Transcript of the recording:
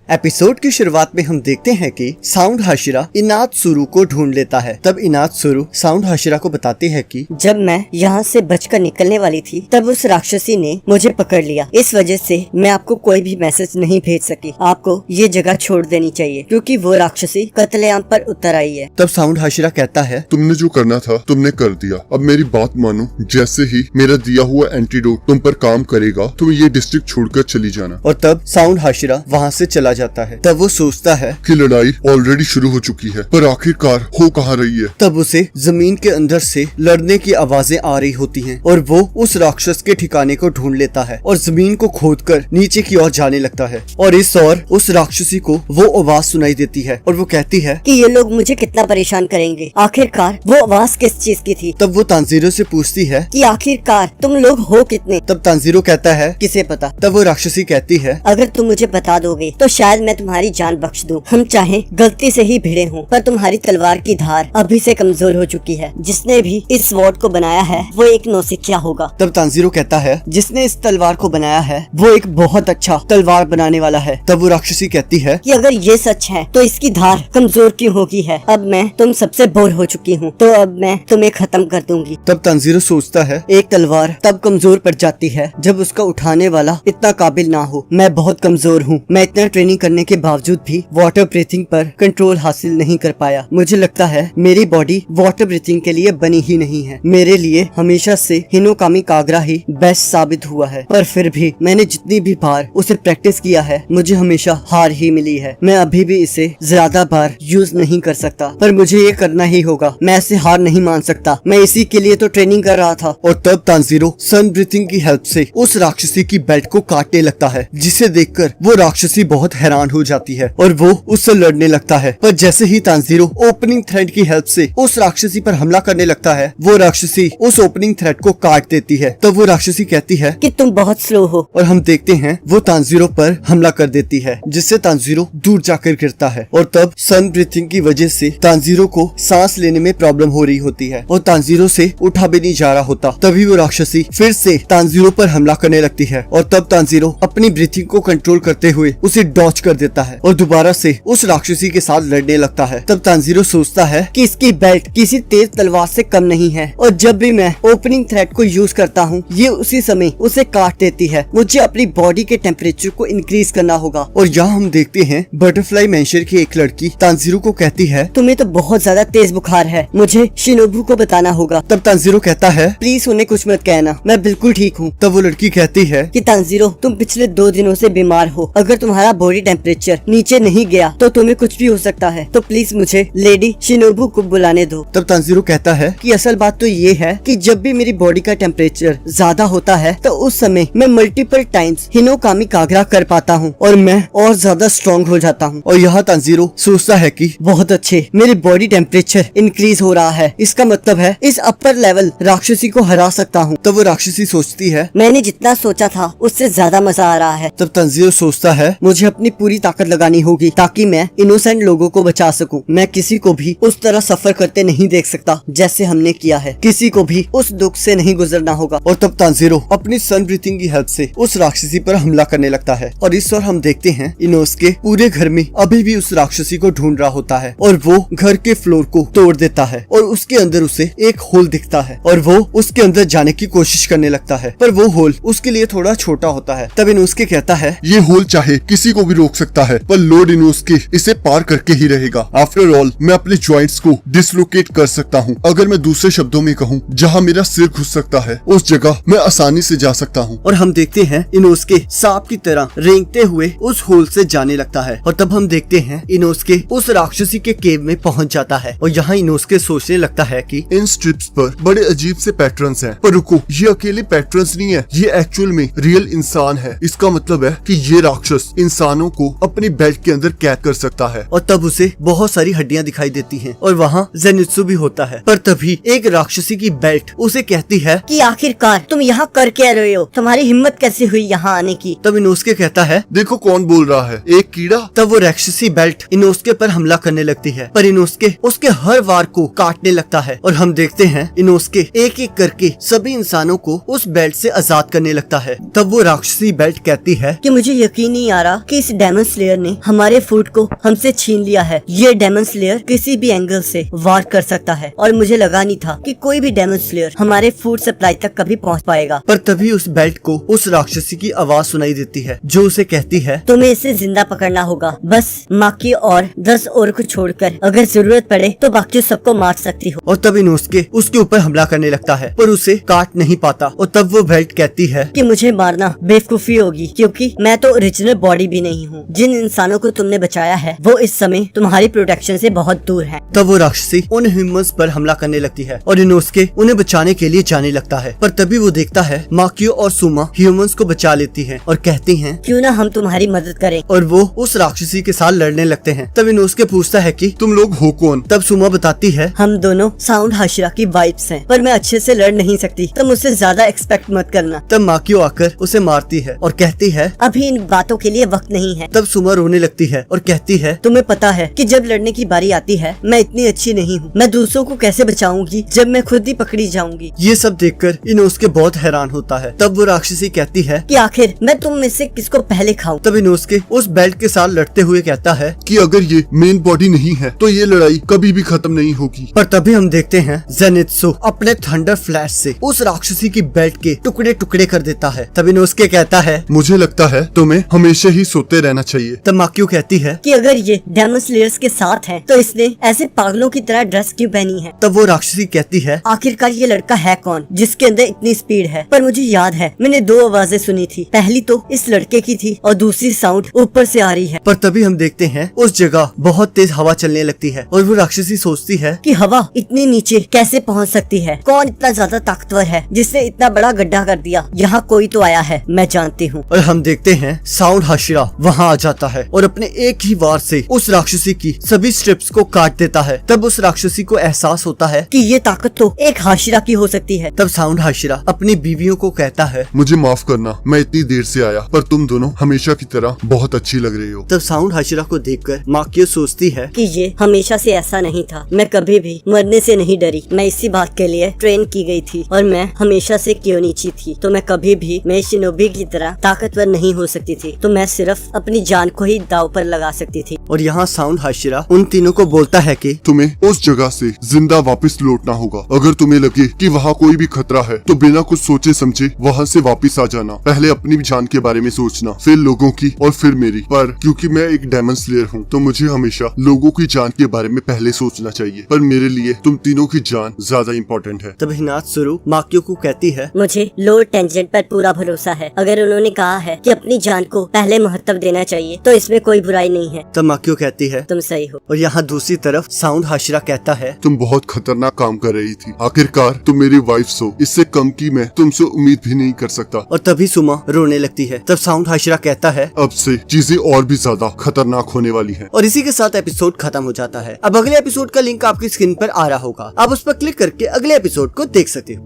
Episode की शुरुआत में हम देखते हैं कि साउंड हाशिरा इनात्सुरु को ढूंढ लेता है। तब इनात्सुरु साउंड हाशिरा को बताती है कि जब मैं यहाँ से बचकर निकलने वाली थी तब उस राक्षसी ने मुझे पकड़ लिया। इस वजह से मैं आपको कोई भी मैसेज नहीं भेज सकी। आपको ये जगह छोड़ देनी चाहिए क्योंकि वो राक्षसी कत्लेआम पर उतर आई है। तब साउंड हाशिरा कहता है, तुमने जो करना था तुमने कर दिया। अब मेरी बात मानो, जैसे ही मेरा दिया हुआ एंटीडोट तुम पर काम करेगा तुम ये डिस्ट्रिक्ट छोड़कर चली जाना। और तब साउंड हाशिरा वहाँ से चला जाता है। तब वो सोचता है कि लड़ाई ऑलरेडी शुरू हो चुकी है, पर आखिरकार हो कहाँ रही है। तब उसे जमीन के अंदर से लड़ने की आवाजें आ रही होती हैं और वो उस राक्षस के ठिकाने को ढूंढ लेता है और जमीन को खोदकर नीचे की ओर जाने लगता है। और इस ओर उस राक्षसी को वो आवाज सुनाई देती है और वो कहती है कि ये लोग मुझे कितना परेशान करेंगे। आखिरकार वो आवाज किस चीज की थी? तब वो तांजीरो से पूछती है कि आखिरकार तुम लोग हो कितने? तब तांजीरो कहता है, किसे पता। तब वो राक्षसी कहती है, अगर तुम मुझे बता दोगे तो शायद मैं तुम्हारी जान बख्श दूं। हम चाहे गलती से ही भिड़े हों, पर तुम्हारी तलवार की धार अभी से कमजोर हो चुकी है। जिसने भी इस स्वॉर्ड को बनाया है वो एक नौसिखिया होगा। तब तांजीरो कहता है, जिसने इस तलवार को बनाया है वो एक बहुत अच्छा तलवार बनाने वाला है। तब वो राक्षसी कहती है कि अगर ये सच है तो इसकी धार कमजोर क्यों होगी है। अब मैं तुम सबसे बोर हो चुकी हूँ, तो अब मैं तुम्हें खत्म कर दूंगी। तब तांजीरो सोचता है, एक तलवार तब कमजोर पड़ जाती है जब उसका उठाने वाला इतना काबिल ना हो। मैं बहुत कमजोर हूँ। मैं इतना ट्रेनिंग करने के बावजूद भी वाटर ब्रीथिंग पर कंट्रोल हासिल नहीं कर पाया। मुझे लगता है मेरी बॉडी वाटर ब्रीथिंग के लिए बनी ही नहीं है। मेरे लिए हमेशा से हिनोकामी कागरा ही बेस्ट साबित हुआ है, पर फिर भी मैंने जितनी भी बार उसे प्रैक्टिस किया है मुझे हमेशा हार ही मिली है। मैं अभी भी इसे ज्यादा बार यूज नहीं कर सकता, पर मुझे ये करना ही होगा। मैं ऐसे हार नहीं मान सकता। मैं इसी के लिए तो ट्रेनिंग कर रहा था। और तब तांजीरो सन ब्रीथिंग की हेल्प से उस राक्षसी की बेल्ट को काटने लगता है, जिसे देखकर वो राक्षसी बहुत हैरान हो जाती है और वो उससे लड़ने लगता है। पर जैसे ही तांजीरो ओपनिंग थ्रेड की हेल्प से उस राक्षसी पर हमला करने लगता है, वो राक्षसी उस ओपनिंग थ्रेड को काट देती है। तब वो राक्षसी कहती है कि तुम बहुत स्लो हो। और हम देखते हैं वो तांजीरो पर हमला कर देती है, जिससे तांजीरो दूर जाकर गिरता है। और तब सन ब्रीथिंग की वजह से तांजीरो को सांस लेने में प्रॉब्लम हो रही होती है और तांजीरो से उठा भी नहीं जा रहा होता। तभी वो राक्षसी फिर से तांजीरो पर हमला करने लगती है और तब तांजीरो अपनी ब्रीथिंग को कंट्रोल करते हुए उसे डॉच कर देता है और दोबारा से उस राक्षसी के साथ लड़ने लगता है। तब तांजीरो सोचता है कि इसकी बेल्ट किसी तेज तलवार से कम नहीं है और जब भी मैं ओपनिंग थ्रेड को यूज करता हूँ ये उसी समय उसे काट देती है। मुझे अपनी बॉडी के टेम्परेचर को इंक्रीज करना होगा। और यहाँ हम देखते हैं बटरफ्लाई मेंशन की एक लड़की तांजीरो को कहती है, तुम्हें तो बहुत ज्यादा तेज बुखार है, मुझे शिनोबू को बताना होगा। तब तांजीरो कहता है, प्लीज उन्हें कुछ मत कहना, मैं बिल्कुल ठीक हूँ। तब वो लड़की कहती है कि तांजीरो तुम पिछले 2 दिनों से बीमार हो। अगर तुम्हारा बॉडी टेम्परेचर नीचे नहीं गया तो तुम्हें कुछ भी हो सकता है, तो प्लीज मुझे लेडी शिनोबू को बुलाने दो। तब तांजीरो कहता है कि असल बात तो ये है कि जब भी मेरी बॉडी का टेम्परेचर ज्यादा होता है तो उस समय मैं मल्टीपल टाइम्स हिनोकामी कागरा कर पाता हूँ और मैं और ज्यादा स्ट्रॉन्ग हो जाता हूँ। और यहाँ तांजीरो सोचता है कि बहुत अच्छे, मेरी बॉडी टेम्परेचर इंक्रीज हो रहा है, इसका मतलब है इस अपर लेवल राक्षसी को हरा सकता हूँ। तब वो राक्षसी सोचती है, मैंने जितना सोचा था उससे ज्यादा मजा आ रहा है। तब तांजीरो सोचता है, मुझे अपनी पूरी ताकत लगानी होगी ताकि मैं इनोसेंट लोगों को बचा सकूं। मैं किसी को भी उस तरह सफर करते नहीं देख सकता जैसे हमने किया है। किसी को भी उस दुख से नहीं गुजरना होगा। और तब तांजीरो अपनी सन ब्रीथिंग की हेल्प से उस राक्षसी पर हमला करने लगता है। और इस ओर हम देखते हैं इनोसके पूरे घर में अभी भी उस राक्षसी को ढूंढ रहा होता है और वो घर के फ्लोर को तोड़ देता है और उसके अंदर उसे एक होल दिखता है और वो उसके अंदर जाने की कोशिश करने लगता है, पर वो होल उसके लिए थोड़ा छोटा होता है। तब इनोसके कहता है, ये होल चाहे किसी को भी रोक सकता है, पर लॉर्ड इनोसके इसे पार करके ही रहेगा। आफ्टर ऑल मैं अपने जॉइंट्स को डिसलोकेट कर सकता हूँ। अगर मैं दूसरे शब्दों में कहूँ, जहाँ मेरा सिर घुस सकता है उस जगह मैं आसानी से जा सकता हूँ। और हम देखते हैं इनोसके सांप की तरह रेंगते हुए उस होल से जाने लगता है। और तब हम देखते हैं इनोसके उस राक्षसी के केव में पहुंच जाता है और यहाँ इनोसके सोचने लगता है कि इन स्ट्रिप्स पर बड़े अजीब से पैटर्न्स हैं। पर रुको, ये अकेले पैटर्न्स नहीं है, ये एक्चुअल में रियल इंसान है। इसका मतलब है कि ये राक्षस इंसानों को अपनी बेल्ट के अंदर कैद कर सकता है। और तब उसे बहुत सारी हड्डियां दिखाई देती हैं और वहाँ जेनित्सु भी होता है। पर तभी एक राक्षसी की बेल्ट उसे कहती है कि आखिरकार तुम यहाँ कर क्या रहे हो? तुम्हारी हिम्मत कैसे हुई यहाँ आने की? तब इनोसके कहता है, देखो कौन बोल रहा है, एक कीड़ा। तब वो राक्षसी बेल्ट इनोसके पर हमला करने लगती है, पर इनोसके उसके हर वार को काटने लगता है। और हम देखते हैं इनोसके एक एक करके सभी इंसानों को उस बेल्ट से आजाद करने लगता है। तब वो राक्षसी बेल्ट कहती है कि मुझे यकीन नहीं आ रहा कि इस डेमन स्लेयर ने हमारे फूड को हमसे छीन लिया है। ये डेमन स्लेयर किसी भी एंगल से वार कर सकता है और मुझे लगा नहीं था कि कोई भी डेमन स्लेयर हमारे फूड सप्लाई तक कभी पहुंच पाएगा। पर तभी उस बेल्ट को उस राक्षसी की आवाज सुनाई देती है जो उसे कहती है, तुम्हें इसे जिंदा पकड़ना होगा, बस माकी और 10 और को छोड़कर। अगर जरूरत पड़े तो बाकी सबको मार सकती हो। और तब इनोस्के उसके ऊपर हमला करने लगता है पर उसे काट नहीं पाता। और तब वो बेल्ट कहती है कि मुझे मारना बेवकूफी होगी क्योंकि मैं तो ओरिजिनल बॉडी भी नहीं हूँ। जिन इंसानों को तुमने बचाया है वो इस समय तुम्हारी प्रोटेक्शन से बहुत दूर है। तब वो राक्षसी उन ह्यूमंस पर हमला करने लगती है और इनोस्के उन्हें बचाने के लिए जाने लगता है। पर तभी वो देखता है माकियो और सुमा ह्यूमंस को बचा लेती हैं और कहती हैं, क्यों ना हम तुम्हारी मदद करें। और वो उस राक्षसी के साथ लड़ने लगते हैं। तब इनोस्के पूछता है कि तुम लोग हो कौन? तब सुमा बताती है, हम दोनों साउंड हाशिरा की वाइफ्स हैं, पर मैं अच्छे से लड़ नहीं सकती, तुम मुझसे ज्यादा एक्सपेक्ट मत करना। तब माकियो आकर उसे मारती है और कहती है, अभी इन बातों के लिए वक्त नहीं है। तब सुमा रोने लगती है और कहती है, तुम्हें पता है कि जब लड़ने की बारी आती है मैं इतनी अच्छी नहीं हूँ। मैं दूसरों को कैसे बचाऊंगी जब मैं खुद ही पकड़ी जाऊंगी। ये सब देखकर इनोस्के बहुत हैरान होता है। तब वो राक्षसी कहती है कि आखिर मैं तुम में से किसको पहले खाऊं। तब इनोस्के उस बेल्ट के साथ लड़ते हुए कहता है कि अगर ये मेन बॉडी नहीं है तो ये लड़ाई कभी भी खत्म नहीं होगी। पर तभी हम देखते हैं जेनित्सु अपने थंडर फ्लैश से उस राक्षसी की बेल्ट के टुकड़े टुकड़े कर देता है। तब इनोस्के कहता है, मुझे लगता है तुम्हें हमेशा ही सोते रहना चाहिए। तब माकियो कहती है कि अगर ये डेमन स्लेयर्स के साथ है तो इसने ऐसे पागलों की तरह ड्रेस क्यों पहनी है। तब वो राक्षसी कहती है, आखिरकार ये लड़का है कौन जिसके अंदर इतनी स्पीड है। पर मुझे याद है मैंने 2 आवाजें सुनी थी, पहली तो इस लड़के की थी और दूसरी साउंड ऊपर से आ रही है। पर तभी हम देखते हैं उस जगह बहुत तेज हवा चलने लगती है और वो राक्षसी सोचती है कि हवा इतनी नीचे कैसे पहुंच सकती है। कौन इतना ज्यादा ताकतवर है जिसने इतना बड़ा गड्ढा कर दिया। यहाँ कोई तो आया है, मैं जानती हूँ। और हम देखते हैं साउंड हाशिरा वहाँ आ जाता है और अपने एक ही वार से उस राक्षसी की सभी स्ट्रिप्स को काट देता है। तब उस राक्षसी को एहसास होता है कि ये ताकत तो एक हाशिरा की हो सकती है। तब साउंड हाशिरा अपनी बीवियों को कहता है, मुझे माफ करना, मैं इतनी देर से आया, पर तुम दोनों हमेशा की तरह बहुत अच्छी लग रही हो। तब साउंड हाशिरा को देखकर माकियो सोचती है कि ये हमेशा से ऐसा नहीं था। मैं कभी भी मरने से नहीं डरी। मैं इसी बात के लिए ट्रेन की गई थी और मैं हमेशा से क्योनिची थी, तो मैं कभी भी मैं शिनोबी की तरह ताकतवर नहीं हो सकती थी। तो मैं सिर्फ अपनी जान को ही दाव पर लगा सकती थी। और यहाँ साउंड हाशिरा उन तीनों को बोलता है कि तुम्हें उस जगह से जिंदा वापस लौटना होगा। अगर तुम्हें लगे कि वहाँ कोई भी खतरा है तो बिना कुछ सोचे समझे वहाँ से वापस आ जाना। पहले अपनी जान के बारे में सोचना, फिर लोगों की और फिर मेरी। पर क्योंकि मैं एक डेमन स्लेयर हूँ तो मुझे हमेशा लोगों की जान के बारे में पहले सोचना चाहिए। पर मेरे लिए तुम तीनों की जान ज्यादा इम्पोर्टेंट है। तब हिनात्सुरु माकियो को कहती है, मुझे लोअर टेंजेंट पर पूरा भरोसा है। अगर उन्होंने कहा है कि अपनी जान को पहले महत्व देना चाहिए तो इसमें कोई बुराई नहीं है। तब माकियो कहती है, तुम सही हो। और यहाँ दूसरी तरफ साउंड हाशिरा कहता है, तुम बहुत खतरनाक काम कर रही थी। आखिरकार तुम मेरी वाइफ हो, इससे कम की मैं तुमसे उम्मीद भी नहीं कर सकता। और तभी सुमा रोने लगती है। तब साउंड हाशिरा कहता है, अब से चीजें और भी ज्यादा खतरनाक होने वाली हैं। और इसी के साथ एपिसोड खत्म हो जाता है। अब अगले एपिसोड का लिंक आपकी स्क्रीन पर आ रहा होगा, आप उस पर क्लिक करके अगले एपिसोड को देख सकते हो।